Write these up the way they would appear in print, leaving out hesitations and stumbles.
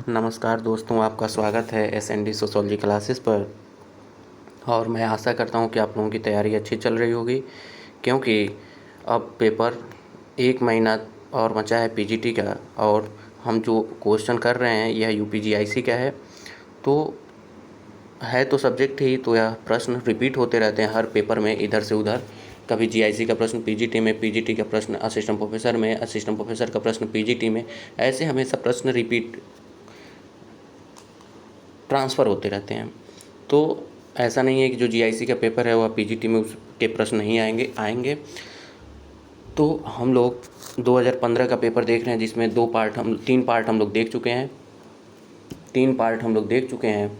नमस्कार दोस्तों, आपका स्वागत है एसएनडी सोशियोलॉजी क्लासेस पर। और मैं आशा करता हूं कि आप लोगों की तैयारी अच्छी चल रही होगी, क्योंकि अब पेपर 1 महीना और बचा है पीजीटी का। और हम जो क्वेश्चन कर रहे हैं यह यूपीजीआईसी का है। तो सब्जेक्ट ही तो यह प्रश्न रिपीट होते रहते हैं हर पेपर में, इधर से उधर। कभी जीआईसी का प्रश्न पीजीटी में, पीजीटी का प्रश्न असिस्टेंट प्रोफेसर में, असिस्टेंट प्रोफेसर का प्रश्न पीजीटी में। ऐसे हमेशा प्रश्न रिपीट ट्रांसफ़र होते रहते हैं। तो ऐसा नहीं है कि जो जीआईसी का पेपर है वह पीजीटी में उसके प्रश्न नहीं आएंगे। तो हम लोग 2015 का पेपर देख रहे हैं, जिसमें 3 पार्ट हम लोग देख चुके हैं।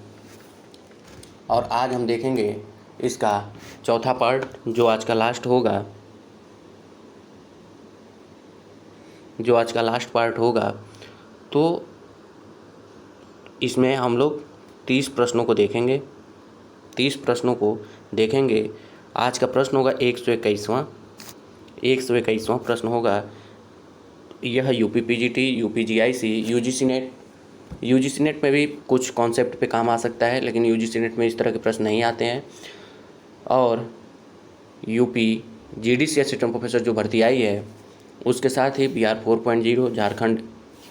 और आज हम देखेंगे इसका चौथा पार्ट, जो आज का लास्ट पार्ट होगा। तो इसमें हम लोग 30 प्रश्नों को देखेंगे। आज का प्रश्न होगा 121वां प्रश्न होगा। यह यूपी पीजीटी, यूपीजीआईसी, यूजीसी नेट में भी कुछ कॉन्सेप्ट पे काम आ सकता है, लेकिन यूजीसी नेट में इस तरह के प्रश्न नहीं आते हैं। और यूपी जीडीसी असिस्टेंट प्रोफेसर जो भर्ती आई है, उसके साथ ही BR 4.0 झारखंड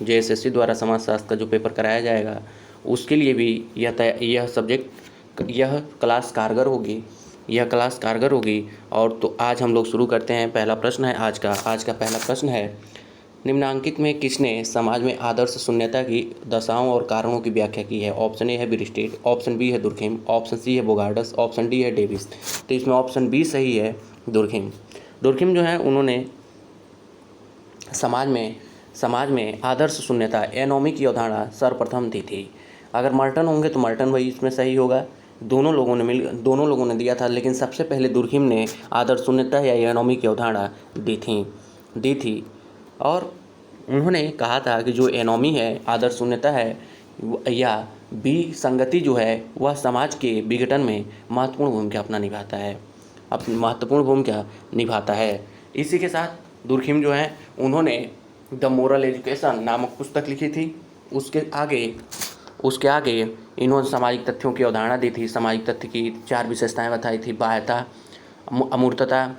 जेएसएससी द्वारा समाजशास्त्र का जो पेपर कराया जाएगा, उसके लिए भी यह क्लास कारगर होगी। और तो आज हम लोग शुरू करते हैं। पहला प्रश्न है आज का पहला प्रश्न है, निम्नांकित में किसने समाज में आदर्श शून्यता की दशाओं और कारणों की व्याख्या की है? ऑप्शन ए है ब्रिस्टेट, ऑप्शन बी है दुर्खिम, ऑप्शन सी है बोगार्डस, ऑप्शन डी है डेविस। तो इसमें ऑप्शन बी सही है, दुर्खिम जो है उन्होंने समाज में आदर्श शून्यता एनोमी की अवधारणा सर्वप्रथम दी थी। अगर मर्टन होंगे तो मर्टन वही इसमें सही होगा। दोनों लोगों ने दिया था, लेकिन सबसे पहले दुर्खिम ने आदर्श शून्यता या एनोमी की अवधारणा दी थी। और उन्होंने कहा था कि जो एनोमी है, आदर्श शून्यता है, या विसंगति जो है, वह समाज के विघटन में महत्वपूर्ण भूमिका निभाता है। इसी के साथ दुर्खिम जो है उन्होंने द मोरल एजुकेशन नामक पुस्तक लिखी थी। उसके आगे इन्होंने सामाजिक तथ्यों की अवधारणा दी थी। सामाजिक तथ्य की 4 विशेषताएं बताई थी: बाह्यता, अमूर्तता,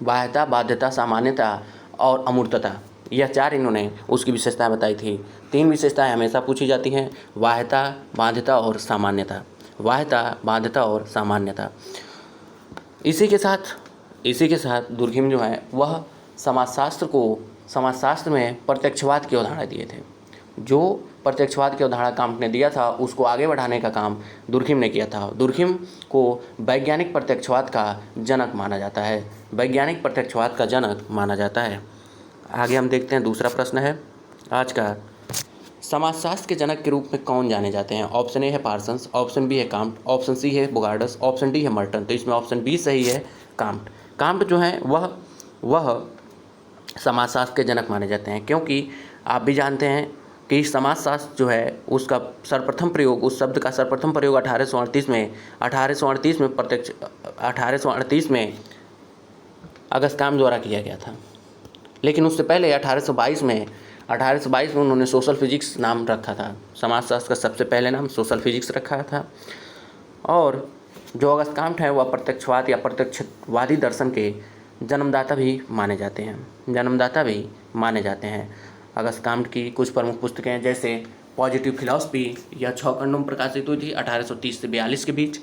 बाह्यता, बाध्यता, सामान्यता और अमूर्तता। यह 4 इन्होंने उसकी विशेषताएं बताई थी। 3 विशेषताएं हमेशा पूछी जाती हैं: बाह्यता, बाध्यता और सामान्यता। इसी के साथ दुर्खिम जो है वह समाजशास्त्र में प्रत्यक्षवाद की अवधारणा दिए थे। जो प्रत्यक्षवाद की अवधारणा कांट ने दिया था, उसको आगे बढ़ाने का काम दुर्खिम ने किया था। दुर्खिम को वैज्ञानिक प्रत्यक्षवाद का जनक माना जाता है। आगे हम देखते हैं, दूसरा प्रश्न है आज का, समाजशास्त्र के जनक के रूप में कौन जाने जाते हैं? ऑप्शन ए है पार्सन्स, ऑप्शन बी है कांट, ऑप्शन सी है बोगार्डस, ऑप्शन डी है मर्टन। तो इसमें ऑप्शन बी सही है, कांट जो है वह समाजशास्त्र के जनक माने जाते हैं, क्योंकि आप भी जानते हैं कि समाजशास्त्र जो है उस शब्द का सर्वप्रथम प्रयोग 1838 में अगस्त्याम द्वारा किया गया था। लेकिन उससे पहले 1822 में उन्होंने सोशल फिजिक्स नाम रखा था। समाजशास्त्र का सबसे पहले नाम सोशल फिजिक्स रखा था। और जो अगस्त्याम है वह प्रत्यक्षवाद या प्रत्यक्षवादी दर्शन के जन्मदाता भी माने जाते हैं। अगस्त्याम की कुछ प्रमुख पुस्तकें, जैसे पॉजिटिव फिलॉसफी, यह 6 खंडों में प्रकाशित हुई थी 1830 से 42 के बीच।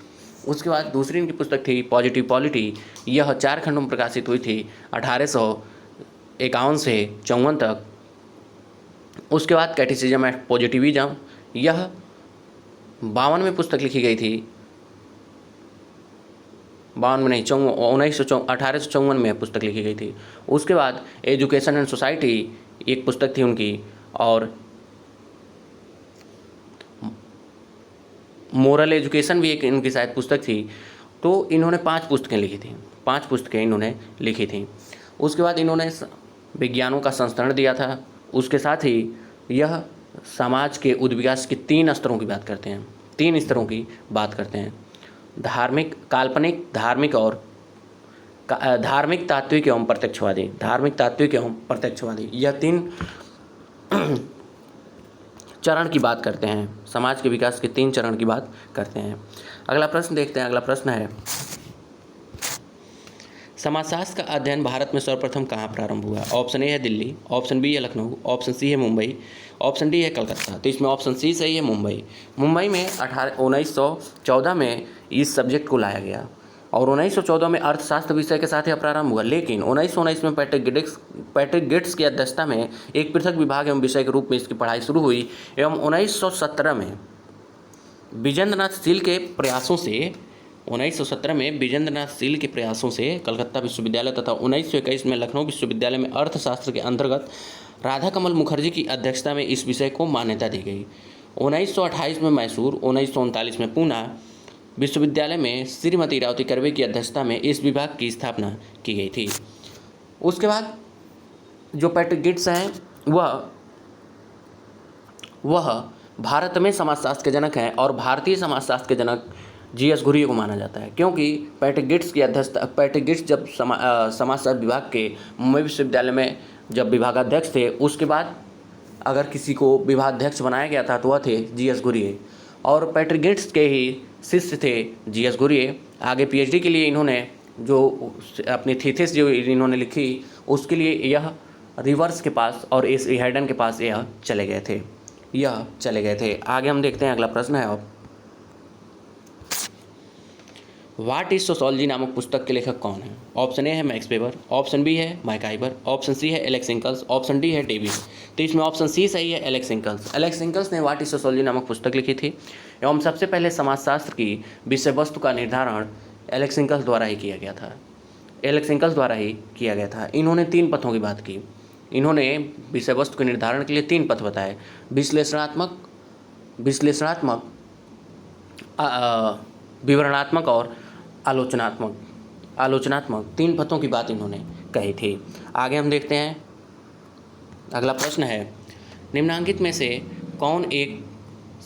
उसके बाद दूसरी इनकी पुस्तक थी पॉजिटिव पॉलिटी, यह 4 खंडों में प्रकाशित हुई थी 1851 से 54 तक। उसके बाद कैटेसिज्म एंड पॉजिटिविज्म, यह 52 में पुस्तक लिखी गई थी। 1854 में पुस्तक लिखी गई थी। उसके बाद एजुकेशन एंड सोसाइटी एक पुस्तक थी उनकी, और मोरल एजुकेशन भी एक इनकी शायद पुस्तक थी। तो इन्होंने 5 पुस्तकें लिखी थी। उसके बाद इन्होंने विज्ञानों का संस्करण दिया था। उसके साथ ही यह समाज के उद्विकास के 3 स्तरों की बात करते हैं: धार्मिक, काल्पनिक, धार्मिक और धार्मिक, तात्विक एवं प्रत्यक्षवादी। धार्मिक, तात्विक एवं प्रत्यक्षवादी, यह 3 चरण की बात करते हैं। समाज के विकास के 3 चरण की बात करते हैं। अगला प्रश्न देखते हैं। अगला प्रश्न है, समाजशास्त्र का अध्ययन भारत में सर्वप्रथम कहाँ प्रारंभ हुआ? ऑप्शन ए है दिल्ली, ऑप्शन बी है लखनऊ, ऑप्शन सी है मुंबई, ऑप्शन डी है कलकत्ता। तो इसमें ऑप्शन सी सही है, मुंबई। मुंबई में 1914 में इस सब्जेक्ट को लाया गया और 1914 में अर्थशास्त्र विषय के साथ यह प्रारंभ हुआ, लेकिन 1919 में पैट्रिक गिट्स की अध्यक्षता में एक पृथक विभाग एवं विषय के रूप में इसकी पढ़ाई शुरू हुई एवं 1917 में विजेंद्रनाथ सील के प्रयासों से कलकत्ता विश्वविद्यालय तथा 1921 में लखनऊ विश्वविद्यालय में अर्थशास्त्र के अंतर्गत राधा कमल मुखर्जी की अध्यक्षता में इस विषय को मान्यता दी गई। 1928 में मैसूर, 1939 में पूना विश्वविद्यालय में श्रीमती रावती कर्वे की अध्यक्षता में इस विभाग की स्थापना की गई थी। उसके बाद जो पैट्रिक गिट्स हैं वह भारत में समाजशास्त्र के जनक हैं और भारतीय समाजशास्त्र के जनक जीएस घुरिये को माना जाता है, क्योंकि पैट्रिक गिट्स जब समाजशास्त्र विभाग के मुंबई विश्वविद्यालय में जब विभागाध्यक्ष थे, उसके बाद अगर किसी को विभागाध्यक्ष बनाया गया था तो वह थे जीएस घुरिये और पैट्रिक गिट्स के ही शिष्य थे जीएस घुरिये। आगे पीएचडी के लिए इन्होंने जो अपनी थीसिस जो इन्होंने लिखी उसके लिए यह रिवर्स के पास और इस हेडन के पास यह चले गए थे। आगे हम देखते हैं। अगला प्रश्न है, अब व्हाट इज सोशोलॉजी नामक पुस्तक के लेखक कौन है? ऑप्शन ए है मैक्स वेबर, ऑप्शन बी है मैकआइवर, ऑप्शन सी है एलेक्स इंकल्स, ऑप्शन डी है डेविस। तो इसमें ऑप्शन सी सही है, एलेक्स इंकल्स। एलेक्स इंकल्स ने व्हाट इज सोशोलॉजी नामक पुस्तक लिखी थी एवं सबसे पहले समाजशास्त्र की विषय वस्तु का निर्धारण एलेक्स इंकल्स द्वारा ही किया गया था। इन्होंने 3 पथों की बात की। इन्होंने विषय वस्तु के निर्धारण के लिए 3 पथ बताए, विश्लेषणात्मक, विवरणात्मक और आलोचनात्मक 3 पथों की बात इन्होंने कही थी। आगे हम देखते हैं। अगला प्रश्न है, निम्नांकित में से कौन एक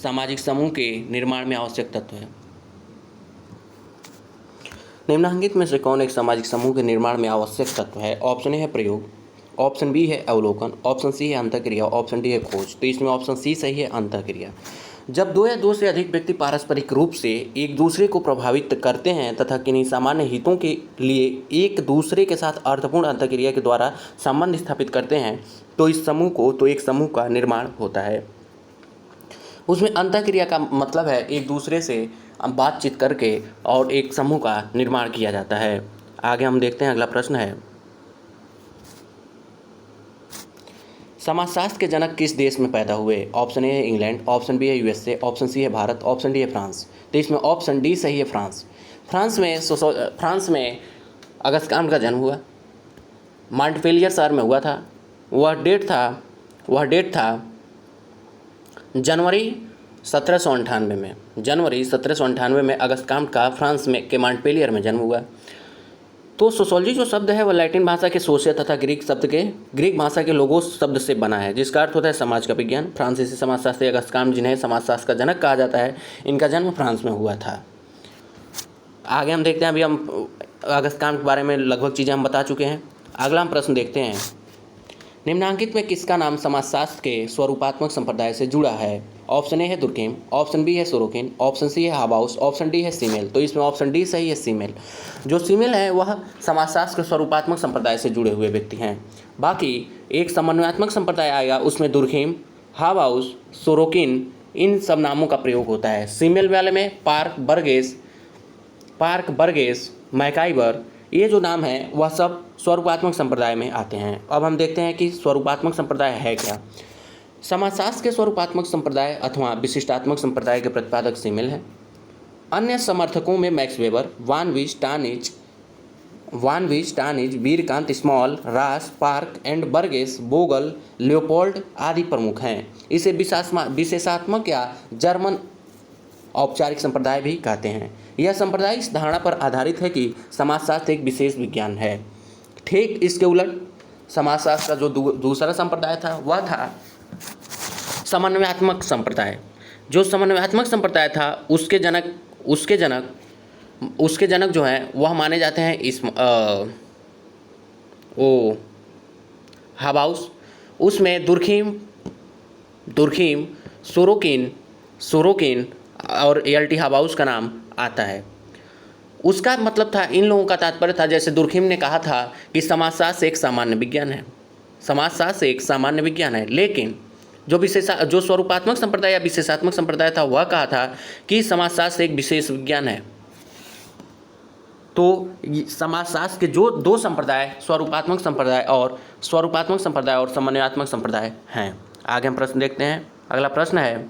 सामाजिक समूह के निर्माण में आवश्यक तत्व है? निम्नांकित में से कौन एक सामाजिक समूह के निर्माण में आवश्यक तत्व है? ऑप्शन ए है प्रयोग, ऑप्शन बी है अवलोकन, ऑप्शन सी है अंतःक्रिया, ऑप्शन डी है खोज। तो इसमें ऑप्शन सी सही है, अंतःक्रिया। जब 2 या 2 से अधिक व्यक्ति पारस्परिक रूप से एक दूसरे को प्रभावित करते हैं तथा किन्हीं सामान्य हितों के लिए एक दूसरे के साथ अर्थपूर्ण अंतःक्रिया के द्वारा संबंध स्थापित करते हैं तो एक समूह का निर्माण होता है। उसमें अंतःक्रिया का मतलब है एक दूसरे से बातचीत करके और एक समूह का निर्माण किया जाता है। आगे हम देखते हैं। अगला प्रश्न है, समाजशास्त्र के जनक किस देश में पैदा हुए? ऑप्शन ए है इंग्लैंड, ऑप्शन बी है यूएसए, ऑप्शन सी है भारत, ऑप्शन डी है फ्रांस। तो इसमें ऑप्शन डी सही है, फ्रांस। फ्रांस में अगस्त्य का जन्म हुआ, मॉन्टपेलियर शहर में हुआ था। वह डेट था जनवरी 1798 में अगस्त्य का फ्रांस में के मॉन्टपेलियर में जन्म हुआ। तो सोशोलॉजी जो शब्द है वह लैटिन भाषा के सोशिया तथा ग्रीक भाषा के लोगोस शब्द से बना है, जिसका अर्थ होता है समाज का विज्ञान। फ्रांसीसी समाजशास्त्री अगस्त्य जिन्हें समाजशास्त्र का जनक कहा जाता है, इनका जन्म फ्रांस में हुआ था। आगे हम देखते हैं। अभी हम अगस्त्य के बारे में लगभग चीज़ें हम बता चुके हैं। अगला हम प्रश्न देखते हैं, निम्नांकित में किसका नाम समाजशास्त्र के स्वरूपात्मक संप्रदाय से जुड़ा है? ऑप्शन ए है दुर्केम, ऑप्शन बी है सोरोकिन, ऑप्शन सी है हाबाउस, ऑप्शन डी है सीमेल। तो इसमें ऑप्शन डी सही है, सीमेल। जो सीमेल है वह समाजशास्त्र के स्वरूपात्मक संप्रदाय से जुड़े हुए व्यक्ति हैं। बाकी एक समन्वयात्मक संप्रदाय आएगा, उसमें दुर्केम, हाबाउस, सोरोकिन इन सब नामों का प्रयोग होता है। सीमेल वाले में पार्क बर्गेस, मैकआइवर, ये जो नाम है वह सब स्वरूपात्मक संप्रदाय में आते हैं। अब हम देखते हैं कि स्वरूपात्मक संप्रदाय है क्या। समाजशास्त्र के स्वरूपात्मक संप्रदाय अथवा विशिष्टात्मक संप्रदाय के प्रतिपादक सीमेल हैं। अन्य समर्थकों में मैक्स वेबर, वान विज टानिज, वीरकांत स्मॉल, रास, park and Burgess, Bogle, Leopold आदि प्रमुख हैं। इसे विशेषात्मक या जर्मन औपचारिक संप्रदाय भी कहते हैं। यह संप्रदाय इस धारणा पर आधारित है कि समाजशास्त्र एक विशेष विज्ञान है। ठीक इसके उलट समाजशास्त्र का जो दूसरा संप्रदाय था वह था समन्वयात्मक संप्रदाय। जो समन्वयात्मक संप्रदाय था उसके जनक उसके जनक जो हैं वह माने जाते हैं इस वो हाबाउस। उसमें दुर्खीम, सोरोकिन और एल्टी हाबाउस का नाम आता है। उसका मतलब था, इन लोगों का तात्पर्य था, जैसे दुर्खीम ने कहा था कि समाजशास्त्र एक सामान्य विज्ञान है, समाजशास्त्र एक सामान्य विज्ञान है, लेकिन जो स्वरूपात्मक संप्रदाय या विशेषात्मक संप्रदाय था वह कहा था कि समाजशास्त्र एक विशेष विज्ञान है। तो समाजशास्त्र के जो दो संप्रदाय, स्वरूपात्मक संप्रदाय और समन्वयात्मक संप्रदाय हैं। आगे हम प्रश्न देखते हैं। अगला प्रश्न है,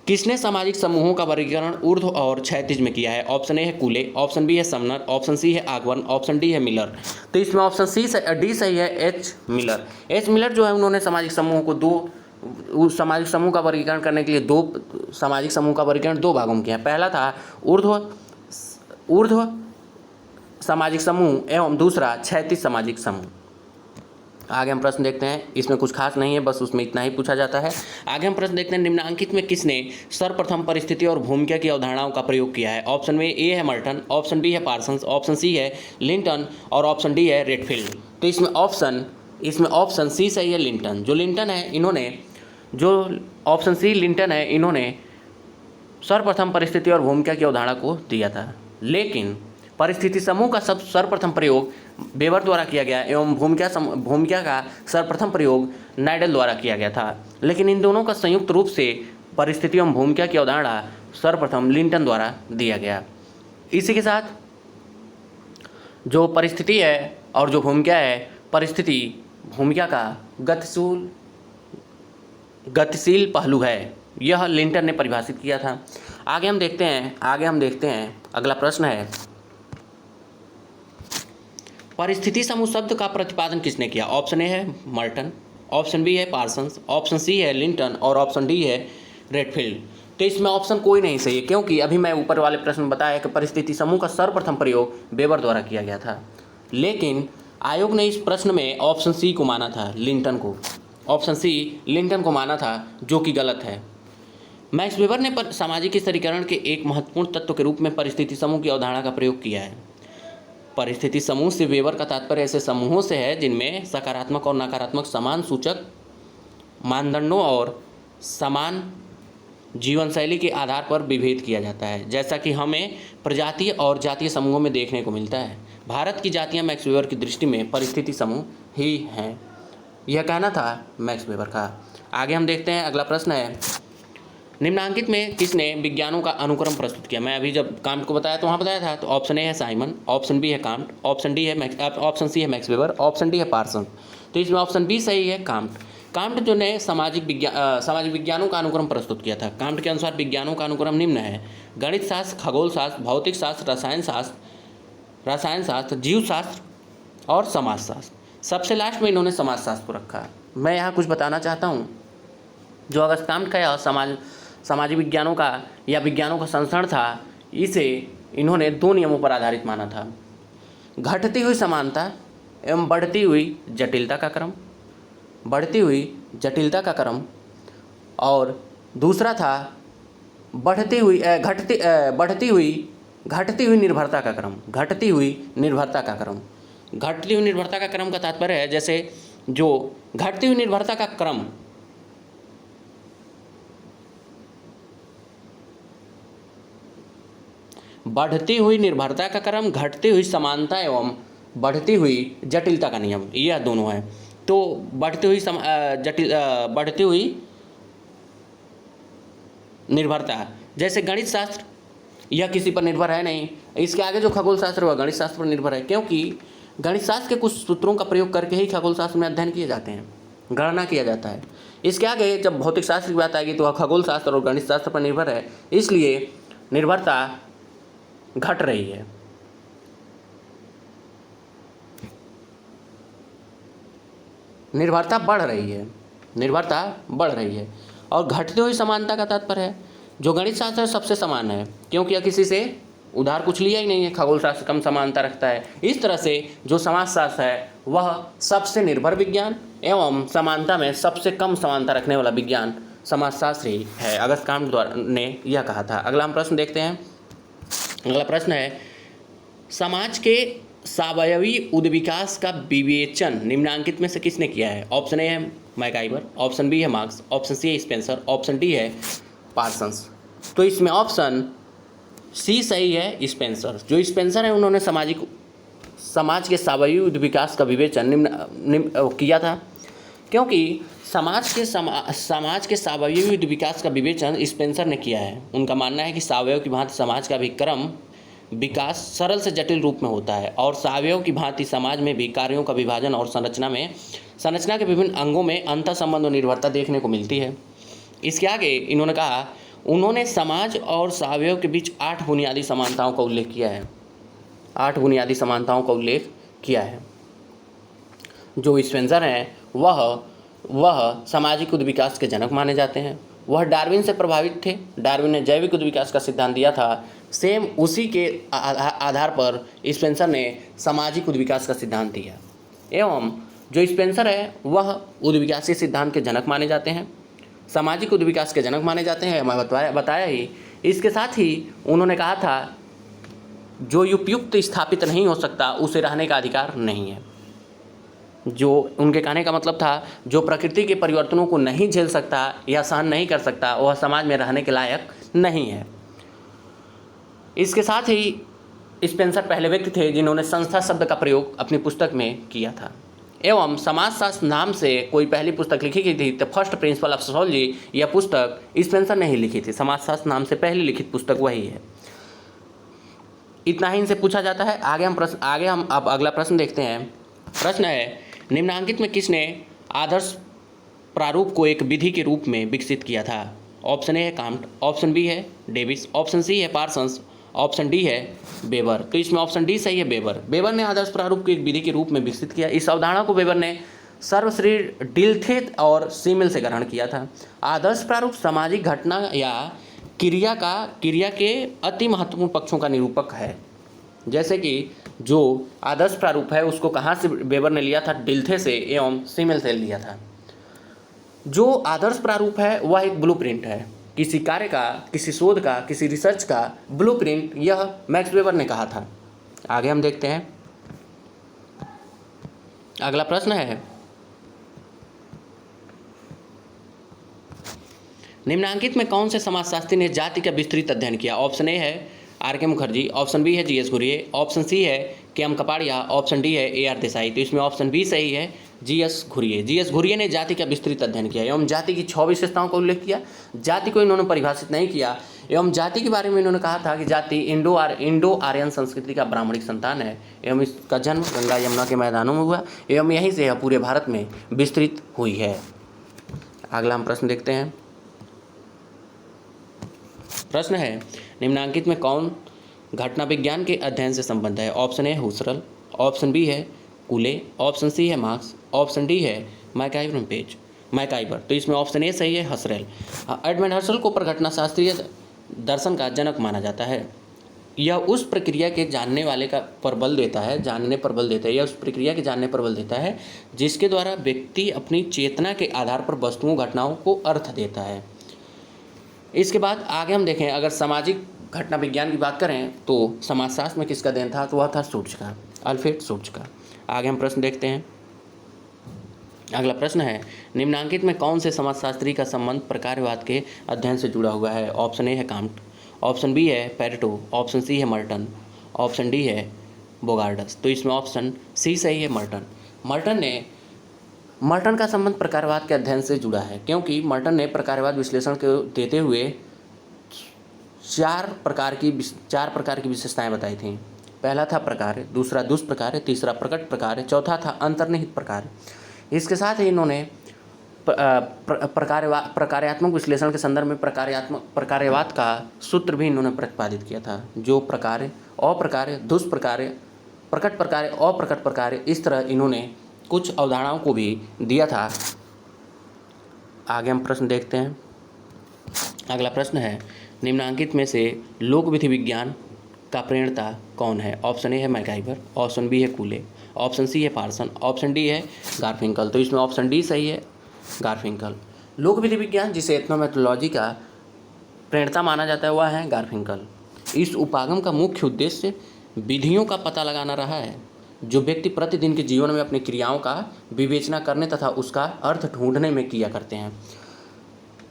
किसने सामाजिक समूहों का वर्गीकरण ऊर्ध्व और क्षैतिज में किया है? ऑप्शन ए है कूले, ऑप्शन बी है समनर, ऑप्शन सी है आगवन, ऑप्शन डी है मिलर। तो इसमें ऑप्शन डी सही है, एच मिलर। एच मिलर जो है उन्होंने सामाजिक समूहों को सामाजिक समूह का वर्गीकरण करने के लिए सामाजिक समूह का वर्गीकरण दो भागों में किया है। पहला था ऊर्ध्व सामाजिक समूह एवं दूसरा क्षैतिज सामाजिक समूह। आगे हम प्रश्न देखते हैं। इसमें कुछ खास नहीं है, बस उसमें इतना ही पूछा जाता है। आगे हम प्रश्न देखते हैं, निम्नांकित में किसने सर्वप्रथम परिस्थिति और भूमिका की अवधारणाओं का प्रयोग किया है? ऑप्शन में ए है मर्टन, ऑप्शन बी है पार्सन्स, ऑप्शन सी है लिंटन और ऑप्शन डी है रेडफील्ड। तो इसमें ऑप्शन सी सही है, लिंटन। ऑप्शन सी लिंटन है, इन्होंने सर्वप्रथम परिस्थिति और भूमिका की अवधारणा को दिया था। लेकिन परिस्थिति समूह का सर्वप्रथम प्रयोग वेबर द्वारा किया गया एवं भूमिका का सर्वप्रथम प्रयोग नाइडल द्वारा किया गया था। लेकिन इन दोनों का संयुक्त रूप से परिस्थिति एवं भूमिका की अवधारणा सर्वप्रथम लिंटन द्वारा दिया गया। इसी के साथ जो परिस्थिति है और जो भूमिका है, भूमिका का गतिशील पहलू है, यह लिंटन ने परिभाषित किया था। आगे हम देखते हैं। अगला प्रश्न है, परिस्थिति समूह शब्द का प्रतिपादन किसने किया? ऑप्शन ए है मर्टन, ऑप्शन बी है पार्सन्स, ऑप्शन सी है लिंटन और ऑप्शन डी है रेडफील्ड। तो इसमें ऑप्शन कोई नहीं सही है, क्योंकि अभी मैं ऊपर वाले प्रश्न में बताया कि परिस्थिति समूह का सर्वप्रथम प्रयोग वेबर द्वारा किया गया था। लेकिन आयोग ने इस प्रश्न में ऑप्शन सी को माना था, लिंटन को माना था, जो कि गलत है। मैक्स वेबर ने सामाजिक स्तरीकरण के एक महत्वपूर्ण तत्व के रूप में परिस्थिति समूह की अवधारणा का प्रयोग किया है। परिस्थिति समूह से वेबर का तात्पर्य ऐसे समूहों से है जिनमें सकारात्मक और नकारात्मक समान सूचक मानदंडों और समान जीवन शैली के आधार पर विभेद किया जाता है, जैसा कि हमें प्रजातीय और जातीय समूहों में देखने को मिलता है। भारत की जातियां मैक्स वेबर की दृष्टि में परिस्थिति समूह ही हैं, यह कहना था मैक्स वेबर का। आगे हम देखते हैं। अगला प्रश्न है, निम्नांकित में किसने विज्ञानों का अनुक्रम प्रस्तुत किया? मैं अभी जब कांट को बताया तो वहाँ बताया था। तो ऑप्शन ए है साइमन, ऑप्शन बी है कांट, ऑप्शन सी है मैक्स वेबर, ऑप्शन डी है पार्सन। तो इसमें ऑप्शन बी सही है, कांट जो ने सामाजिक विज्ञानों का अनुक्रम प्रस्तुत किया था। कांट के अनुसार विज्ञानों का अनुक्रम निम्न है: गणित शास्त्र, खगोल शास्त्र, भौतिक शास्त्र, रसायन शास्त्र, जीव शास्त्र और समाजशास्त्र। सबसे लास्ट में इन्होंने समाजशास्त्र को रखा। मैं यहाँ कुछ बताना चाहता हूँ। जो अगस्त कांट का यह सामाजिक विज्ञानों का या विज्ञानों का संस्करण था, इसे इन्होंने दो नियमों पर आधारित माना था: घटती हुई समानता एवं बढ़ती हुई जटिलता का क्रम, और दूसरा था घटती हुई निर्भरता का क्रम। घटती हुई निर्भरता का क्रम का तात्पर्य है, जैसे जो घटती हुई निर्भरता का क्रम बढ़ती हुई निर्भरता का क्रम, घटती हुई समानता एवं बढ़ती हुई जटिलता का नियम, यह दोनों है। तो बढ़ती हुई निर्भरता, जैसे गणित शास्त्र यह किसी पर निर्भर है नहीं। इसके आगे जो खगोल शास्त्र वह गणित शास्त्र पर निर्भर है, क्योंकि गणित शास्त्र के कुछ सूत्रों का प्रयोग करके ही खगोल शास्त्र में अध्ययन किए जाते हैं, गणना किया जाता है। इसके आगे जब भौतिक शास्त्र की बात आएगी तो वह खगोल शास्त्र और गणित शास्त्र पर निर्भर है, इसलिए निर्भरता घट रही है। निर्भरता बढ़ रही है। और घटती हुई समानता का तात्पर्य है जो गणित शास्त्र सबसे समान है, क्योंकि यह किसी से उधार कुछ लिया ही नहीं है। खगोल शास्त्र कम समानता रखता है। इस तरह से जो समाजशास्त्र है वह सबसे निर्भर विज्ञान एवं समानता में सबसे कम समानता रखने वाला विज्ञान समाजशास्त्री है। अगस्त काम्ट द्वारा ने यह कहा था। अगला हम प्रश्न देखते हैं। अगला प्रश्न है, समाज के सावयवी उद्विकास का विवेचन निम्नांकित में से किसने किया है? ऑप्शन ए है मैकाइवर, ऑप्शन बी है मार्क्स, ऑप्शन सी है स्पेंसर, ऑप्शन डी है पार्सन्स। तो इसमें ऑप्शन सी सही है, स्पेंसर। जो स्पेंसर है उन्होंने समाज के सावयवी उद्विकास का विवेचन किया था, क्योंकि समाज के सावयवी विकास का विवेचन स्पेंसर ने किया है। उनका मानना है कि सावयव की भांति समाज का भी क्रम विकास सरल से जटिल रूप में होता है और सावयव की भांति समाज में भी कार्यों का विभाजन और संरचना के विभिन्न अंगों में अंतर संबंध और निर्भरता देखने को मिलती है। इसके आगे इन्होंने कहा, उन्होंने समाज और सावयव के बीच 8 बुनियादी समानताओं का उल्लेख किया है। 8 बुनियादी समानताओं का उल्लेख किया है। जो स्पेंसर हैं वह सामाजिक उद्विकास के जनक माने जाते हैं। वह डार्विन से प्रभावित थे। डार्विन ने जैविक उद्विकास का सिद्धांत दिया था। सेम उसी के आधार पर स्पेंसर ने सामाजिक उद्विकास का सिद्धांत दिया। एवं जो स्पेंसर है वह उद्विकास के सिद्धांत के जनक माने जाते हैं, सामाजिक उद्विकास के जनक माने जाते हैं। मैं बताया ही। इसके साथ ही उन्होंने कहा था, जो उपयुक्त स्थापित नहीं हो सकता उसे रहने का अधिकार नहीं है। जो उनके कहने का मतलब था, जो प्रकृति के परिवर्तनों को नहीं झेल सकता या सहन नहीं कर सकता वह समाज में रहने के लायक नहीं है। इसके साथ ही स्पेंसर पहले व्यक्ति थे जिन्होंने संस्था शब्द का प्रयोग अपनी पुस्तक में किया था। एवं समाजशास्त्र नाम से कोई पहली पुस्तक लिखी गई थी, the first principle of sociology, यह पुस्तक स्पेंसर ने ही लिखी थी। समाजशास्त्र नाम से पहली लिखित पुस्तक वही है। इतना ही इनसे पूछा जाता है। आगे हम अब अगला प्रश्न देखते हैं। प्रश्न है, निम्नांकित में किसने आदर्श प्रारूप को एक विधि के रूप में विकसित किया था? ऑप्शन ए है काम्ट, ऑप्शन बी है डेविस, ऑप्शन सी है पार्सन्स, ऑप्शन डी है वेबर। तो इसमें ऑप्शन डी सही है, वेबर। वेबर ने आदर्श प्रारूप को एक विधि के रूप में विकसित किया। इस अवधारणा को वेबर ने सर्वश्रेष्ठ डिल्थे और सीमिल से ग्रहण किया था। आदर्श प्रारूप सामाजिक घटना या क्रिया के अति महत्वपूर्ण पक्षों का निरूपक है। जैसे कि जो आदर्श प्रारूप है उसको कहाँ से वेबर ने लिया था? डिल्थे से एवं सीमिल से लिया था। जो आदर्श प्रारूप है वह एक ब्लूप्रिंट है, किसी कार्य का, किसी शोध का, किसी रिसर्च का ब्लूप्रिंट, यह मैक्स वेबर ने कहा था। आगे हम देखते हैं। अगला प्रश्न है, निम्नांकित में कौन से समाजशास्त्री ने जाति का विस्तृत अध्ययन किया? ऑप्शन ए है आर.के. मुखर्जी, ऑप्शन बी है जी.एस. घुरिये, ऑप्शन सी है के.एम. कपाड़िया, ऑप्शन डी है ए.आर. देसाई। तो इसमें ऑप्शन बी सही है, जी.एस. घुरिये। जी.एस. घुरिये ने जाति का विस्तृत अध्ययन किया एवं जाति की 6 विशेषताओं का उल्लेख किया। जाति को इन्होंने परिभाषित नहीं किया एवं जाति के बारे में इन्होंने कहा था कि जाति इंडो आर्यन संस्कृति का ब्राह्मणिक संतान है एवं इसका जन्म गंगा यमुना के मैदानों में हुआ एवं यहीं से यह पूरे भारत में विस्तृत हुई है। अगला हम प्रश्न देखते हैं। प्रश्न है, निम्नांकित में कौन घटना विज्ञान के अध्ययन से संबंध है? ऑप्शन ए हुसरल, ऑप्शन बी है कूले, ऑप्शन सी है मार्क्स, ऑप्शन डी है मैकाइवर। तो इसमें ऑप्शन ए सही है, हसरेल। एडमंड हसरेल को प्रघटनाशास्त्रीय दर्शन का जनक माना जाता है। यह उस प्रक्रिया के जानने पर बल देता है यह उस प्रक्रिया के जानने पर बल देता है जिसके द्वारा व्यक्ति अपनी चेतना के आधार पर वस्तुओं घटनाओं को अर्थ देता है। इसके बाद आगे हम देखें, अगर सामाजिक घटना विज्ञान की बात करें तो समाजशास्त्र में किसका देन था? तो वह था शुट्ज का, अल्फ्रेड शुट्ज का। आगे हम प्रश्न देखते हैं। अगला प्रश्न है, निम्नांकित में कौन से समाजशास्त्री का संबंध प्रकारवाद के अध्ययन से जुड़ा हुआ है? ऑप्शन ए है काम्ट, ऑप्शन बी है पेरेटो, ऑप्शन सी है मर्टन, ऑप्शन डी है बोगार्डस। तो इसमें ऑप्शन सी सही है, मर्टन। मर्टन का संबंध प्रकारवाद के अध्ययन से जुड़ा है क्योंकि मर्टन ने प्रकारवाद विश्लेषण को देते हुए 4 प्रकार की विशेषताएं बताई थी। पहला था प्रकार, दूसरा दुष्प्रकार, तीसरा प्रकट प्रकार, चौथा था अंतर्निहित प्रकार। इसके साथ ही इन्होंने प्रकार्यात्मक विश्लेषण के संदर्भ में प्रकार्यवाद का सूत्र भी इन्होंने प्रतिपादित किया था, जो प्रकार, अप्रकार, दुष्प्रकार, प्रकट प्रकार, अप्रकट प्रकार, इस तरह इन्होंने कुछ अवधारणाओं को भी दिया था। आगे हम प्रश्न देखते हैं। अगला प्रश्न है, निम्नांकित में से लोक विधि विज्ञान का प्रणेता कौन है? ऑप्शन ए है मैकाइवर, ऑप्शन बी है कूले, ऑप्शन सी है पार्सन, ऑप्शन डी है गारफिंकल। तो इसमें ऑप्शन डी सही है, गारफिंकल। लोक विधि विज्ञान, जिसे एथनोमेथोलॉजी का प्रणेता माना जाता है, वह है गारफिंकल। इस उपागम का मुख्य उद्देश्य विधियों का पता लगाना रहा है जो व्यक्ति प्रतिदिन के जीवन में अपनी क्रियाओं का विवेचना करने तथा उसका अर्थ ढूंढने में किया करते हैं।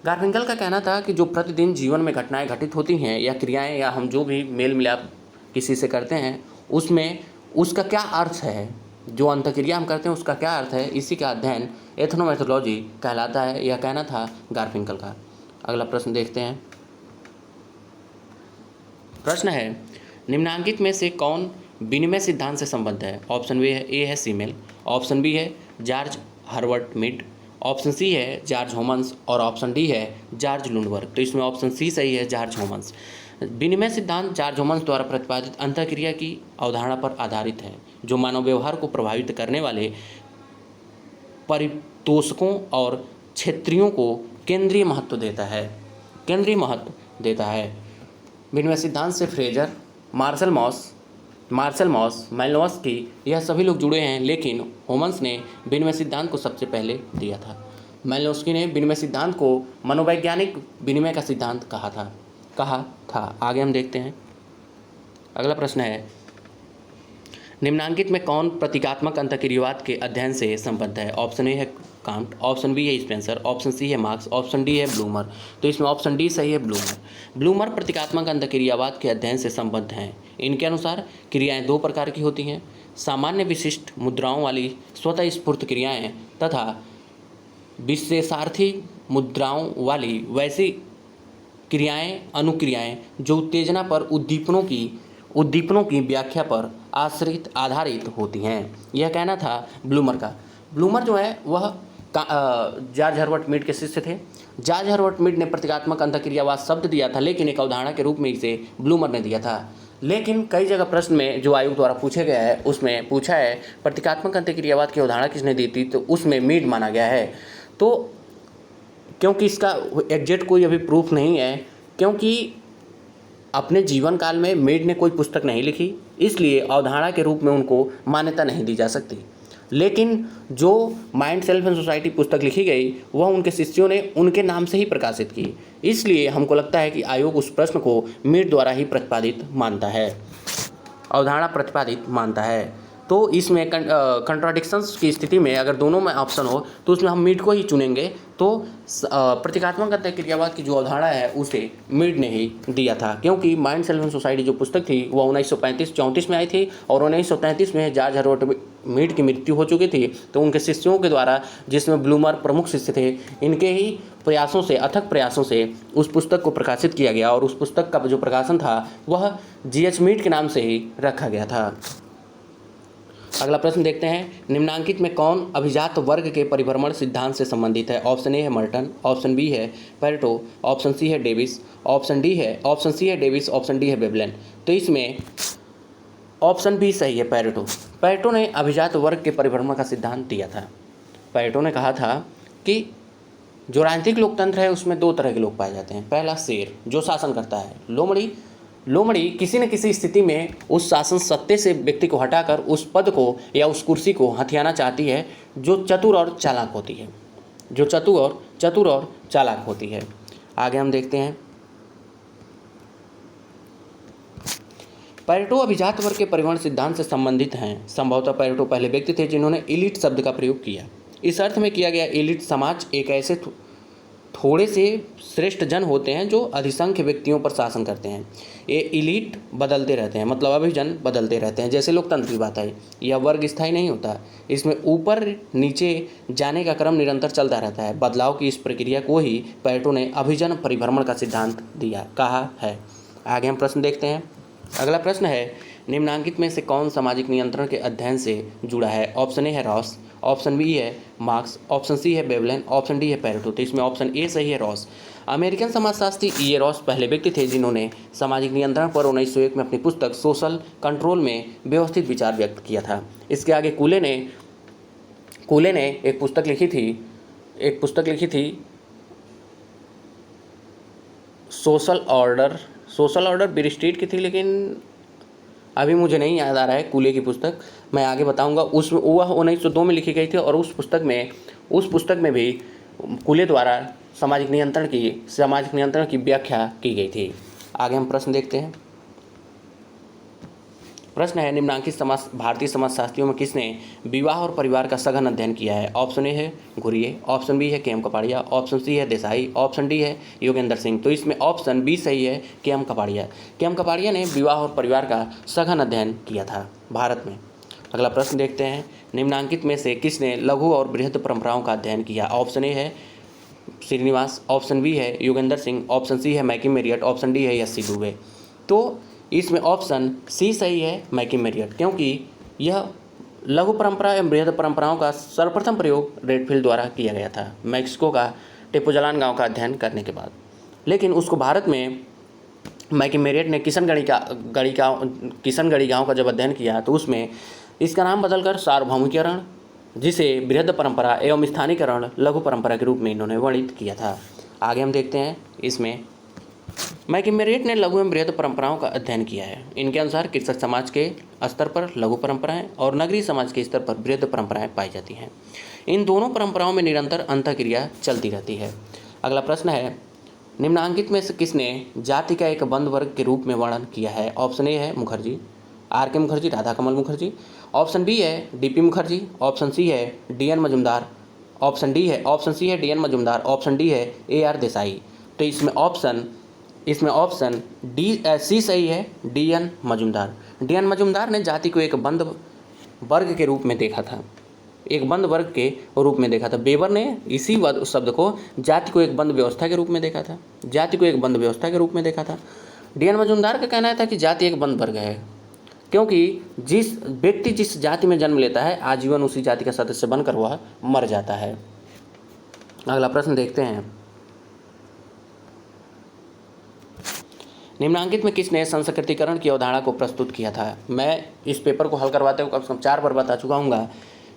गारफिंकल का कहना था कि जो प्रतिदिन जीवन में घटनाएं घटित होती हैं या क्रियाएं या हम जो भी मेल मिलाप किसी से करते हैं उसमें उसका क्या अर्थ है, जो अंतःक्रिया हम करते हैं उसका क्या अर्थ है, इसी का अध्ययन एथनोमेथोलॉजी कहलाता है। यह कहना था गारफिंकल का। अगला प्रश्न देखते हैं। प्रश्न है, निम्नांकित में से कौन विनिमय सिद्धांत से संबद्ध है? ऑप्शन ए है सीमेल, ऑप्शन बी है George Herbert Mead, option C है जॉर्ज होमस और ऑप्शन डी है जॉर्ज लुंडबर्ग। तो इसमें ऑप्शन सी सही है, जॉर्ज होमस। विनिमय सिद्धांत जॉर्ज होमस द्वारा प्रतिपादित अंतःक्रिया की अवधारणा पर आधारित है जो मानव व्यवहार को प्रभावित करने वाले परितोषकों और क्षेत्रियों को केंद्रीय महत्व देता है। विनिमय सिद्धांत से फ्रेजर, मार्शल मॉस, मैलोवस्की, यह सभी लोग जुड़े हैं, लेकिन होमस ने विनिमय सिद्धांत को सबसे पहले दिया था। मैलोवस्की ने विनिमय सिद्धांत को मनोवैज्ञानिक विनिमय का सिद्धांत कहा था। आगे हम देखते हैं। अगला प्रश्न है, निम्नांकित में कौन प्रतीकात्मक अंतःक्रियावाद के अध्ययन से संबद्ध है? ऑप्शन ए है कांट, ऑप्शन बी है स्पेंसर, ऑप्शन सी है मार्क्स, ऑप्शन डी है ब्लूमर। तो इसमें ऑप्शन डी सही है, ब्लूमर प्रतीकात्मक अंतःक्रियावाद के अध्ययन से संबद्ध हैं। इनके अनुसार क्रियाएं दो प्रकार की होती हैं, सामान्य विशिष्ट मुद्राओं वाली स्वतः स्फूर्त क्रियाएं तथा विशेषार्थी मुद्राओं वाली वैसी क्रियाएं, अनुक्रियाएं जो उत्तेजना पर उद्दीपनों की व्याख्या पर आधारित होती हैं। यह कहना था ब्लूमर का। ब्लूमर जो है वह जॉर्ज हर्बर्ट मीड के शिष्य थे। जॉर्ज हर्बर्ट मीड ने प्रतीकात्मक अंतःक्रियावाद शब्द दिया था, लेकिन एक अवधारणा के रूप में इसे ब्लूमर ने दिया था। लेकिन कई जगह प्रश्न में जो आयोग द्वारा पूछे गया है उसमें पूछा है प्रतीकात्मक अंतःक्रियावाद की अवधारणा किसने दी थी, तो उसमें मीड माना गया है। तो क्योंकि इसका एग्जैक्ट कोई अभी प्रूफ नहीं है, क्योंकि अपने जीवन काल में मीड ने कोई पुस्तक नहीं लिखी, इसलिए अवधारणा के रूप में उनको मान्यता नहीं दी जा सकती। लेकिन जो माइंड सेल्फ एंड सोसाइटी पुस्तक लिखी गई वह उनके शिष्यों ने उनके नाम से ही प्रकाशित की, इसलिए हमको लगता है कि आयोग उस प्रश्न को मीड द्वारा ही अवधारणा प्रतिपादित मानता है। तो इसमें कंट्राडिक्शंस की स्थिति में अगर दोनों में ऑप्शन हो तो उसमें हम मीड को ही चुनेंगे। तो प्रतीकात्मक अंतःक्रियावाद की जो अवधारणा है उसे मीड ने ही दिया था, क्योंकि माइंड सेल्फ एंड सोसाइटी जो पुस्तक थी वह 1934 में आई थी और 1933 में जॉर्ज हर्बर्ट मीड की मृत्यु हो चुकी थी। तो उनके शिष्यों के द्वारा, जिसमें ब्लूमर प्रमुख शिष्य थे, इनके ही अथक प्रयासों से उस पुस्तक को प्रकाशित किया गया और उस पुस्तक का जो प्रकाशन था वह जीएच मीड के नाम से ही रखा गया था। अगला प्रश्न देखते हैं, निम्नांकित में कौन अभिजात वर्ग के परिभ्रमण सिद्धांत से संबंधित है? ऑप्शन ए है मर्टन, ऑप्शन बी है पेरेटो, ऑप्शन सी है डेविस, ऑप्शन सी है डेविस, ऑप्शन डी है वेबलेन। तो इसमें ऑप्शन बी सही है, पेरेटो ने अभिजात वर्ग के परिभ्रमण का सिद्धांत दिया था। पेरेटो ने कहा था कि जो राजनीतिक लोकतंत्र है उसमें दो तरह के लोग पाए जाते हैं। पहला शेर जो शासन करता है, लोमड़ी किसी न किसी स्थिति में उस शासन सत्ते से व्यक्ति को हटाकर उस पद को या उस कुर्सी को हथियाना चाहती है, जो चतुर और चालाक होती है। आगे हम देखते हैं, पेरेटो अभिजात वर्ग के परिभ्रमण सिद्धांत से संबंधित हैं। संभवतः पेरेटो पहले व्यक्ति थे जिन्होंने एलिट शब्द का प्रयोग किया। इस अर्थ में किया गया एलिट समाज एक ऐसे थोड़े से श्रेष्ठ जन होते हैं जो अधिसंख्य व्यक्तियों पर शासन करते हैं। ये एलिट बदलते रहते हैं, मतलब अभिजन बदलते रहते हैं। जैसे लोकतंत्र की बात है, यह वर्ग स्थायी नहीं होता, इसमें ऊपर नीचे जाने का क्रम निरंतर चलता रहता है। बदलाव की इस प्रक्रिया को ही पेरेटो ने अभिजन परिभ्रमण का सिद्धांत कहा है। आगे हम प्रश्न देखते हैं। अगला प्रश्न है, निम्नांकित में से कौन सामाजिक नियंत्रण के अध्ययन से जुड़ा है? ऑप्शन ए है रॉस, ऑप्शन बी है मार्क्स, ऑप्शन सी है वेबलेन, ऑप्शन डी है पेरेटो। तो इसमें ऑप्शन ए सही है, रॉस। अमेरिकन समाजशास्त्री ई ए रॉस पहले व्यक्ति थे जिन्होंने सामाजिक नियंत्रण पर 1901 में अपनी पुस्तक सोशल कंट्रोल में व्यवस्थित विचार व्यक्त किया था। इसके आगे कूले ने एक पुस्तक लिखी थी सोशल ऑर्डर ब्रिस्टीट की थी, लेकिन अभी मुझे नहीं याद आ रहा है कूले की पुस्तक, मैं आगे बताऊंगा। वह 1902 में लिखी गई थी और उस पुस्तक में भी कूले द्वारा सामाजिक नियंत्रण की व्याख्या की गई थी। आगे हम प्रश्न देखते हैं। प्रश्न है, निम्नांकित भारतीय समाजशास्त्रियों में किसने विवाह और परिवार का सघन अध्ययन किया है? ऑप्शन ए है घुरिये, ऑप्शन बी है के.एम. कपाड़िया, ऑप्शन सी है देसाई, ऑप्शन डी है योगेंद्र सिंह। तो इसमें ऑप्शन बी सही है, के.एम. कपाड़िया। के.एम. कपाड़िया ने विवाह और परिवार का सघन अध्ययन किया था भारत में। अगला प्रश्न देखते हैं, निम्नांकित में से किसने लघु और बृहद परंपराओं का अध्ययन किया? ऑप्शन ए है श्रीनिवास, ऑप्शन बी है योगेंद्र सिंह, ऑप्शन सी है मैकी मेरियट, ऑप्शन डी है एस.सी. दुबे। तो इसमें ऑप्शन सी सही है, मैकी मेरियट, क्योंकि यह लघु परंपरा एवं बृहद परंपराओं का सर्वप्रथम प्रयोग रेडफील्ड द्वारा किया गया था मैक्सिको का टेपोजलान गांव का अध्ययन करने के बाद। लेकिन उसको भारत में मैकी मेरियट ने किशनगढ़ी गांव का जब अध्ययन किया तो उसमें इसका नाम बदलकर सार्वभौमिकरण, जिसे बृहद परंपरा एवं स्थानीयकरण लघु परंपरा के रूप में इन्होंने वर्णित किया था। आगे हम देखते हैं, इसमें मैकी मेरियट ने लघु एवं बृहद परंपराओं का अध्ययन किया है। इनके अनुसार कृषक समाज के स्तर पर लघु परंपराएं और नगरीय समाज के स्तर पर बृहद परंपराएं पाई जाती हैं। इन दोनों परंपराओं में निरंतर अंतःक्रिया चलती रहती है। अगला प्रश्न है, निम्नांकित में से किसने जाति का एक बंद वर्ग के रूप में वर्णन किया है? ऑप्शन ए है मुखर्जी, आर.के. मुखर्जी, राधा कमल मुखर्जी, ऑप्शन बी है डी.पी. मुखर्जी, ऑप्शन सी है डी.एन. मजुमदार, ऑप्शन सी है डी.एन. मजुमदार, ऑप्शन डी है ए.आर. देसाई। तो इसमें ऑप्शन सी सही है, डी.एन. मजुमदार। डी.एन. मजुमदार ने जाति को एक बंद वर्ग के रूप में देखा था, बेबर ने इसी शब्द को जाति को एक बंद व्यवस्था के रूप में देखा था। डी.एन. मजुमदार का कहना था कि जाति एक बंद वर्ग है, क्योंकि जिस व्यक्ति जिस जाति में जन्म लेता है आजीवन उसी जाति का सदस्य बनकर वह मर जाता है। अगला प्रश्न देखते हैं, निम्नांकित में किसने संस्कृतिकरण की अवधारणा को प्रस्तुत किया था? मैं इस पेपर को हल करवाते हुए कम से कम 4 बार बता चुका हूँ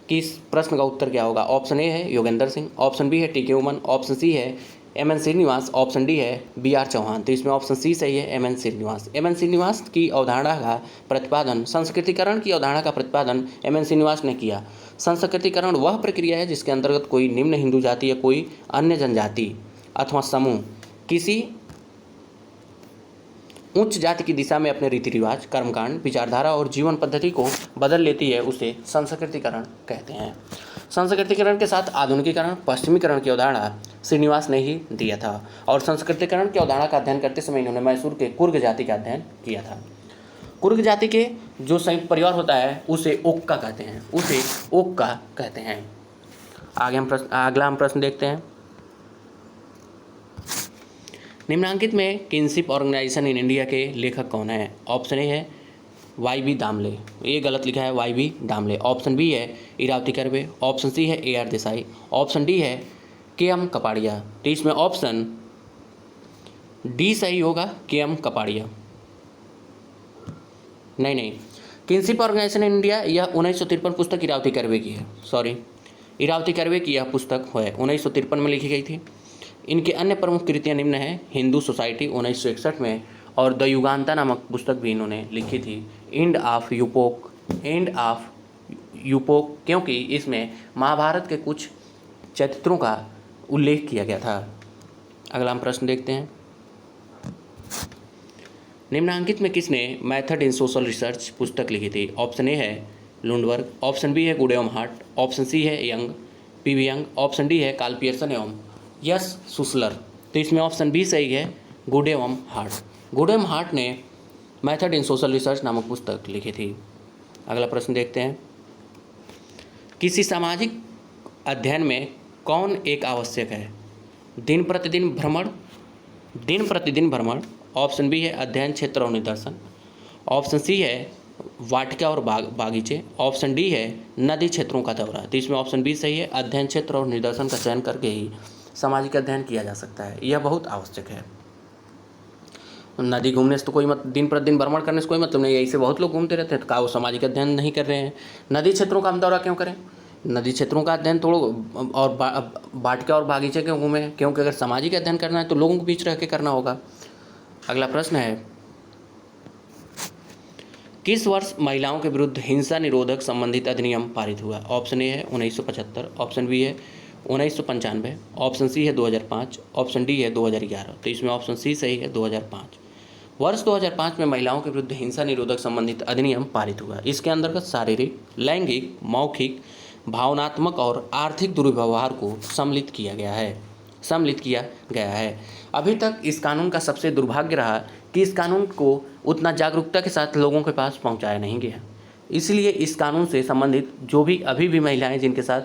कि इस प्रश्न का उत्तर क्या होगा। ऑप्शन ए है योगेंद्र सिंह, ऑप्शन बी है टी.के. उमन, ऑप्शन सी है एम.एन. श्रीनिवास, ऑप्शन डी है बी.आर. चौहान। तो इसमें ऑप्शन सी सही है, एम.एन. श्रीनिवास। एम.एन. श्रीनिवास की अवधारणा का प्रतिपादन, संस्कृतिकरण की अवधारणा का प्रतिपादन एम.एन. श्रीनिवास ने किया। संस्कृतिकरण वह प्रक्रिया है जिसके अंतर्गत कोई निम्न हिंदू जाति या कोई अन्य जनजाति अथवा समूह किसी उच्च जाति की दिशा में अपने रीति रिवाज, कर्मकांड, विचारधारा और जीवन पद्धति को बदल लेती है, उसे संस्कृतिकरण कहते हैं। संस्कृतिकरण के साथ आधुनिकीकरण, पश्चिमीकरण की अवधारणा श्रीनिवास ने ही दिया था और संस्कृतिकरण की अवधारणा का अध्ययन करते समय इन्होंने मैसूर के कुर्ग जाति का अध्ययन किया था। कुर्ग जाति के जो संयुक्त परिवार होता है उसे ओक्का कहते हैं। अगला हम प्रश्न देखते हैं, निम्नांकित में किनशिप ऑर्गेनाइजेशन इन इंडिया के लेखक कौन है? ऑप्शन ए है वाई.बी. दामले, ये गलत लिखा है, वाई.बी. दामले। ऑप्शन बी है इरावती कर्वे, ऑप्शन सी है ए.आर. देसाई, ऑप्शन डी है के.एम. कपाड़िया। तो इसमें ऑप्शन डी सही होगा, के.एम. कपाड़िया। नहीं, किनशिप ऑर्गेनाइजेशन इन इंडिया यह 1953 पुस्तक इरावती कर्वे की है। इरावती कर्वे की यह पुस्तक है 1953 में लिखी गई थी। इनके अन्य प्रमुख कृतियाँ निम्न हैं, हिंदू सोसाइटी 1961 में, और द युगांता नामक पुस्तक भी इन्होंने लिखी थी। एंड ऑफ यूपोक, क्योंकि इसमें महाभारत के कुछ चरित्रों का उल्लेख किया गया था। अगला हम प्रश्न देखते हैं, निम्नांकित में किसने मेथड इन सोशल रिसर्च पुस्तक लिखी थी? ऑप्शन ए है लुंडबर्ग, ऑप्शन बी है गुड एवं हार्ट, ऑप्शन सी है पी.वी. यंग, ऑप्शन डी है कार्ल पियर्सन एवं यस सुसलर। तो इसमें ऑप्शन बी सही है, गुड एवं हार्ट ने मेथड इन सोशल रिसर्च नामक पुस्तक लिखी थी। अगला प्रश्न देखते हैं, किसी सामाजिक अध्ययन में कौन एक आवश्यक है? दिन प्रतिदिन भ्रमण, ऑप्शन बी है अध्ययन क्षेत्र और निदर्शन, ऑप्शन सी है वाटिका और बागीचे, ऑप्शन डी है नदी क्षेत्रों का दौरा। तो इसमें ऑप्शन बी सही है, अध्ययन क्षेत्र और निदर्शन का चयन करके ही सामाजिक अध्ययन किया जा सकता है, यह बहुत आवश्यक है। नदी घूमने से तो कोई दिन प्रतिदिन भ्रमण करने से कोई मतलब नहीं है, इससे बहुत लोग घूमते रहते हैं, तो क्या वो सामाजिक अध्ययन नहीं कर रहे हैं? नदी क्षेत्रों का हम दौरा क्यों करें? नदी क्षेत्रों का अध्ययन थोड़ा और वाटिका और बागीचे क्यों घूमें? क्योंकि अगर सामाजिक अध्ययन करना है तो लोगों के बीच रह के करना होगा। अगला प्रश्न है, किस वर्ष महिलाओं के विरुद्ध हिंसा निरोधक संबंधित अधिनियम पारित हुआ? ऑप्शन ए है 1975, ऑप्शन बी है 1995, ऑप्शन सी है 2005, ऑप्शन डी है 2011। तो इसमें ऑप्शन सी सही है 2005। वर्ष 2005 में महिलाओं के विरुद्ध हिंसा निरोधक संबंधित अधिनियम पारित हुआ। इसके अंतर्गत शारीरिक, लैंगिक, मौखिक, भावनात्मक और आर्थिक दुर्व्यवहार को सम्मिलित किया गया है। अभी तक इस कानून का सबसे दुर्भाग्य रहा कि इस कानून को उतना जागरूकता के साथ लोगों के पास पहुंचाया नहीं गया। इसलिए इस कानून से संबंधित जो भी अभी भी महिलाएं जिनके साथ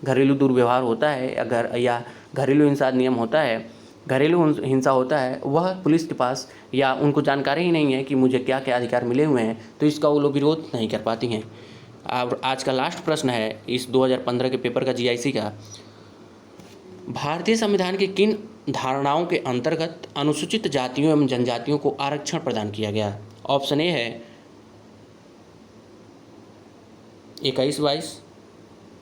घरेलू दुर्व्यवहार होता है या घरेलू हिंसा अधिनियम होता है, घरेलू हिंसा होता है, वह पुलिस के पास या उनको जानकारी ही नहीं है कि मुझे क्या क्या अधिकार मिले हुए हैं, तो इसका वो लोग विरोध नहीं कर पाती हैं। अब आज का लास्ट प्रश्न है इस 2015 के पेपर का, जीआईसी का। भारतीय संविधान की किन धारणाओं के अंतर्गत अनुसूचित जातियों एवं जनजातियों को आरक्षण प्रदान किया गया? ऑप्शन ए है 21-22,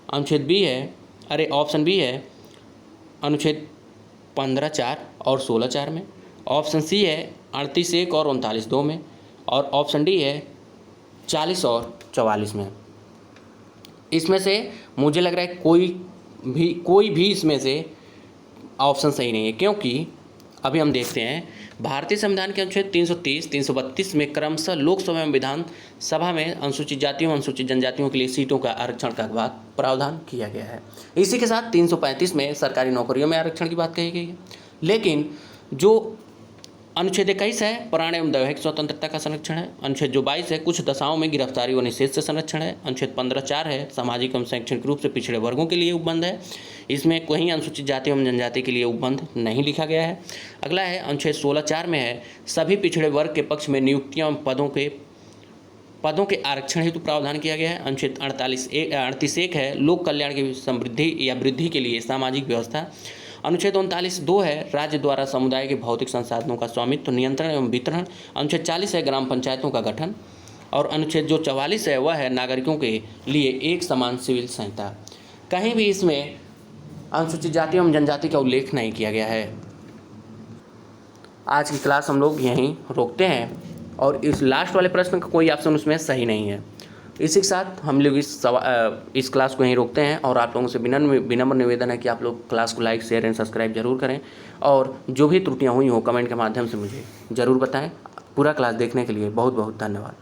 अनुच्छेद बी है ऑप्शन बी है अनुच्छेद 15(4) और 16(4) में, ऑप्शन सी है 38(1) और 39(2) में, और ऑप्शन डी है 40 और 44 में। इसमें से मुझे लग रहा है कोई भी इसमें से ऑप्शन सही नहीं है, क्योंकि अभी हम देखते हैं भारतीय संविधान के अनुच्छेद 330, 332 में क्रमशः लोकसभा एवं विधानसभा में अनुसूचित जातियों और अनुसूचित जनजातियों के लिए सीटों का आरक्षण का प्रावधान किया गया है। इसी के साथ 335 में सरकारी नौकरियों में आरक्षण की बात कही गई है। लेकिन जो अनुच्छेद 21 है प्राण एवं दैहिक स्वतंत्रता का संरक्षण है। अनुच्छेद जो 22 है कुछ दशाओं में गिरफ्तारी व निषेध से संरक्षण है। अनुच्छेद 15(4) है सामाजिक एवं शैक्षणिक रूप से पिछड़े वर्गों के लिए उपबंध है। इसमें कहीं अनुसूचित जाति एवं जनजाति के लिए उपबंध नहीं लिखा गया है। अगला है अनुच्छेद 16(4) में है सभी पिछड़े वर्ग के पक्ष में नियुक्तियों एवं पदों के आरक्षण हेतु प्रावधान किया गया है। अनुच्छेद 38(1) है लोक कल्याण की समृद्धि या वृद्धि के लिए सामाजिक व्यवस्था। अनुच्छेद 39(2) है राज्य द्वारा समुदाय के भौतिक संसाधनों का स्वामित्व, नियंत्रण एवं वितरण। अनुच्छेद 40 है ग्राम पंचायतों का गठन। और अनुच्छेद जो 44 है वह है नागरिकों के लिए एक समान सिविल संहिता। कहीं भी इसमें अनुसूचित जाति एवं जनजाति का उल्लेख नहीं किया गया है। आज की क्लास हम लोग यहीं रोकते हैं और इस लास्ट वाले प्रश्न का कोई ऑप्शन उसमें सही नहीं है। इसी के साथ हम लोग इस क्लास को यहीं रोकते हैं और आप लोगों से विनम्र निवेदन है कि आप लोग क्लास को लाइक, शेयर एंड सब्सक्राइब जरूर करें और जो भी त्रुटियां हुई हो कमेंट के माध्यम से मुझे ज़रूर बताएं। पूरा क्लास देखने के लिए बहुत बहुत धन्यवाद।